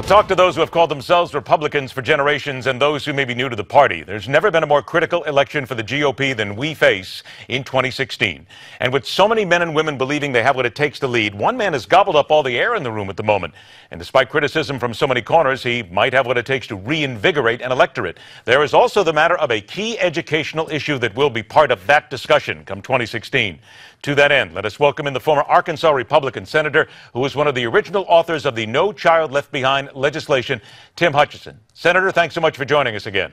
We'll talk to those who have called themselves Republicans for generations and those who may be new to the party. There's never been a more critical election for the GOP than we face in 2016. And with so many men and women believing they have what it takes to lead, one man has gobbled up all the air in the room at the moment. And despite criticism from so many corners, he might have what it takes to reinvigorate an electorate. There is also the matter of a key educational issue that will be part of that discussion come 2016. To that end, let us welcome in the former Arkansas Republican senator who was one of the original authors of the No Child Left Behind legislation, Tim Hutchinson. Senator, thanks so much for joining us again.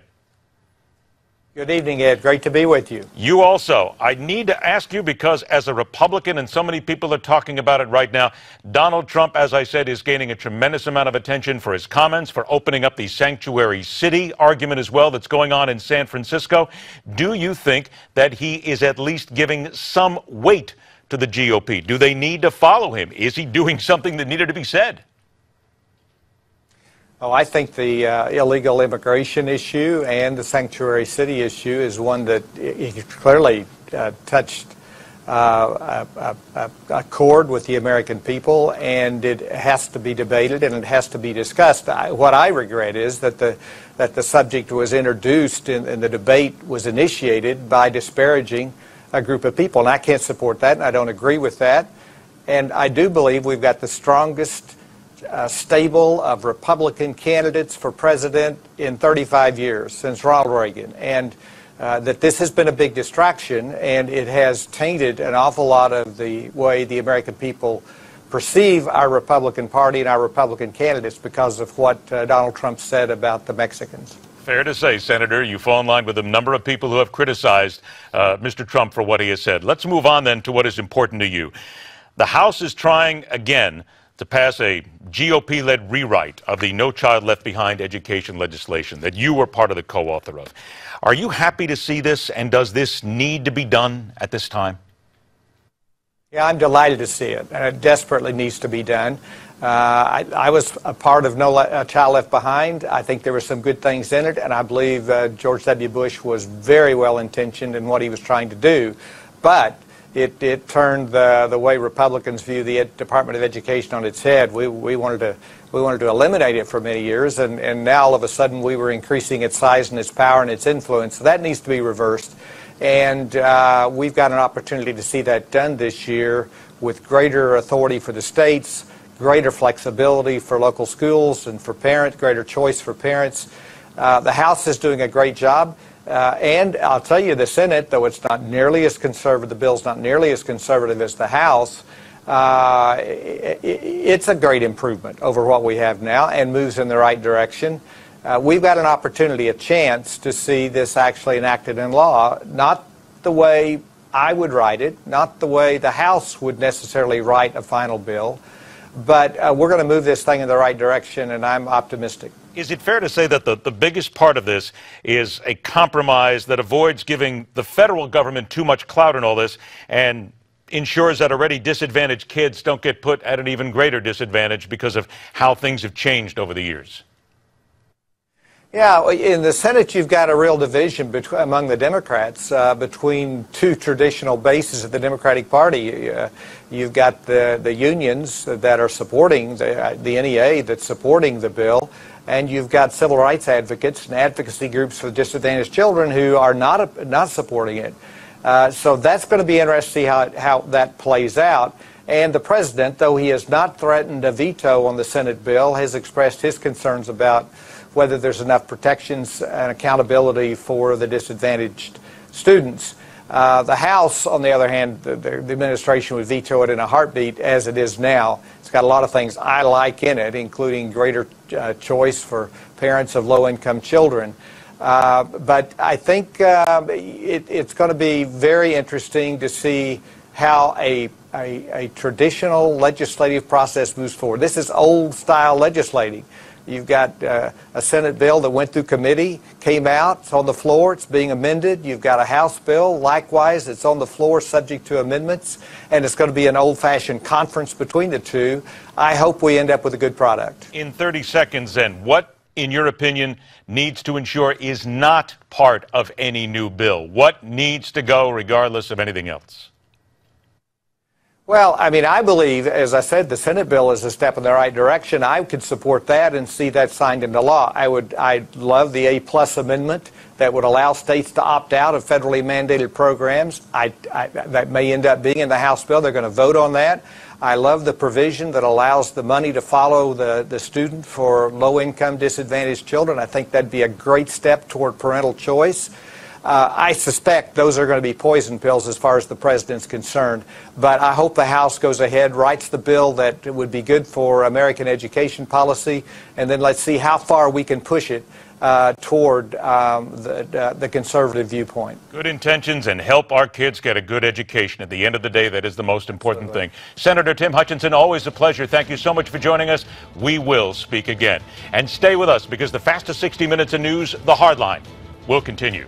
Good evening, Ed. Great to be with you. You also. I need to ask you because as a Republican, and so many people are talking about it right now, Donald Trump, as I said, is gaining a tremendous amount of attention for his comments, for opening up the sanctuary city argument as well that's going on in San Francisco. Do you think that he is at least giving some weight to the GOP? Do they need to follow him? Is he doing something that needed to be said? Oh, I think the illegal immigration issue and the sanctuary city issue is one that clearly touched a chord with the American people, and it has to be debated and it has to be discussed. What I regret is that the subject was introduced and the debate was initiated by disparaging a group of people, and I can't support that, and I don't agree with that. And I do believe we've got the strongest stable of Republican candidates for president in 35 years, since Ronald Reagan, and that this has been a big distraction, and it has tainted an awful lot of the way the American people perceive our Republican Party and our Republican candidates because of what Donald Trump said about the Mexicans. Fair to say, Senator, you fall in line with a number of people who have criticized Mr. Trump for what he has said. Let's move on then to what is important to you. The House is trying again to pass a GOP-led rewrite of the No Child Left Behind education legislation that you were part of the co-author of. Are you happy to see this, and does this need to be done at this time? Yeah, I'm delighted to see it, and it desperately needs to be done. I was a part of No Child Left Behind. I think there were some good things in it, and I believe George W. Bush was very well-intentioned in what he was trying to do. But it turned the way Republicans view the Department of Education on its head. We wanted to eliminate it for many years, and now all of a sudden we were increasing its size and its power and its influence. So that needs to be reversed, and we've got an opportunity to see that done this year with greater authority for the states, greater flexibility for local schools and for parents, greater choice for parents. The House is doing a great job. And I'll tell you, the Senate, though it's not nearly as conservative, the bill's not nearly as conservative as the House, it's a great improvement over what we have now and moves in the right direction. We've got an opportunity, a chance to see this actually enacted in law, not the way I would write it, not the way the House would necessarily write a final bill, but we're going to move this thing in the right direction, and I'm optimistic. Is it fair to say that the biggest part of this is a compromise that avoids giving the federal government too much clout in all this and ensures that already disadvantaged kids don't get put at an even greater disadvantage because of how things have changed over the years? Yeah, in the Senate you've got a real division among the Democrats between two traditional bases of the Democratic Party. You've got the unions that are supporting the NEA that's supporting the bill, and you've got civil rights advocates and advocacy groups for disadvantaged children who are not supporting it. So that's going to be interesting to see how that plays out. And the president, though he has not threatened a veto on the Senate bill, has expressed his concerns about whether there's enough protections and accountability for the disadvantaged students. The House, on the other hand, the administration would veto it in a heartbeat as it is now. It's got a lot of things I like in it, including greater choice for parents of low-income children. But I think it's going to be very interesting to see how a traditional legislative process moves forward. This is old-style legislating. You've got a Senate bill that went through committee, came out, it's on the floor, it's being amended. You've got a House bill, likewise, it's on the floor subject to amendments, and it's going to be an old-fashioned conference between the two. I hope we end up with a good product. In 30 seconds then, what, in your opinion, needs to ensure is not part of any new bill? What needs to go regardless of anything else? Well, I mean, I believe, as I said, the Senate bill is a step in the right direction. I could support that and see that signed into law. I'd love the A+ amendment that would allow states to opt out of federally mandated programs. That may end up being in the House bill. They're going to vote on that. I love the provision that allows the money to follow the student for low-income disadvantaged children. I think that'd be a great step toward parental choice. I suspect those are going to be poison pills as far as the president's concerned. But I hope the House goes ahead, writes the bill that would be good for American education policy, and then let's see how far we can push it toward the conservative viewpoint. Good intentions and help our kids get a good education. At the end of the day, that is the most important thing. Senator Tim Hutchinson, always a pleasure. Thank you so much for joining us. We will speak again. And stay with us, because the fastest 60 minutes of news, The Hardline, will continue.